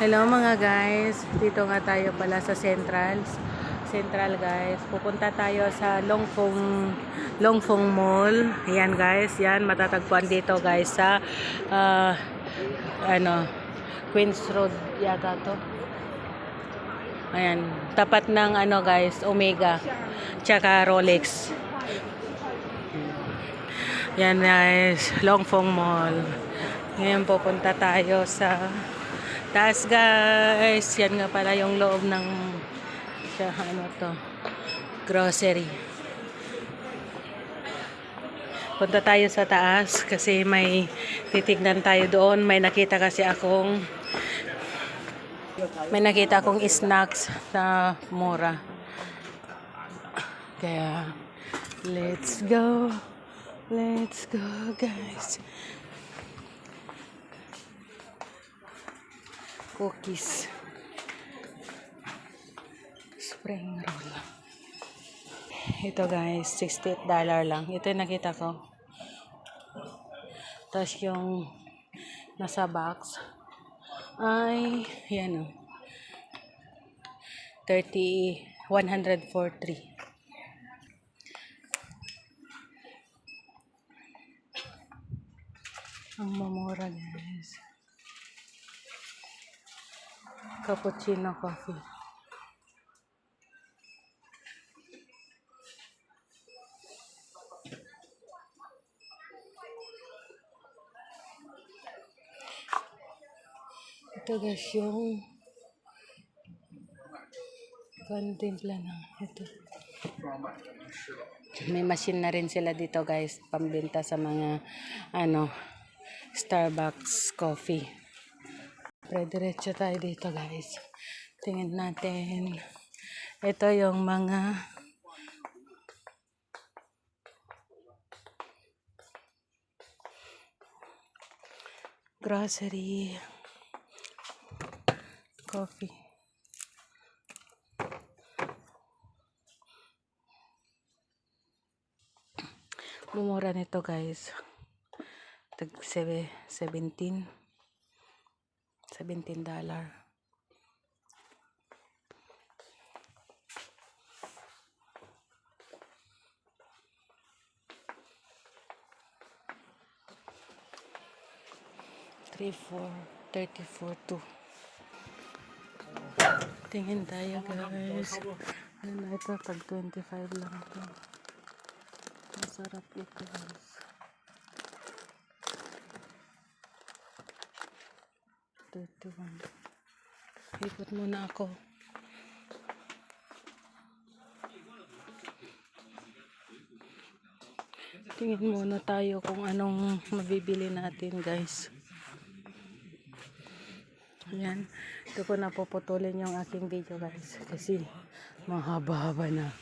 Hello mga guys, dito nga tayo pala sa Central guys. Pupunta tayo sa Longfong Mall. Ayan guys, yan matatagpuan dito guys sa Queens Road yata to. Ayan, tapat ng guys, Omega tsaka Rolex. Yan guys, Longfong Mall. Ngayon pupunta tayo sa taas guys. Yan nga pala yung loob ng grocery. Punta tayo sa taas kasi may titignan tayo doon. May nakita akong snacks na mura. Kaya let's go guys. Cookies, spring roll. Ito guys, $68 lang. Ito yung nakita ko. Tapos yung nasa box ay yan o, 143. Ang mamura guys. Cappuccino coffee. Ito guys yung contimpla na ito. May machine na rin sila dito guys, pambenta sa mga Starbucks coffee. Diretso tayo dito guys. Tingnan natin. Ito yung mga grocery, coffee. Mumura nito guys. Tag $17. $34.2. Tingin tayo guys. Ano ito? Tag 25 lang ito. Masarap ito guys. Ikot muna ako. Tingin muna tayo kung anong mabibili natin guys. Ayan. Ito ko na puputulin yung aking video guys. Kasi mahaba-haba na.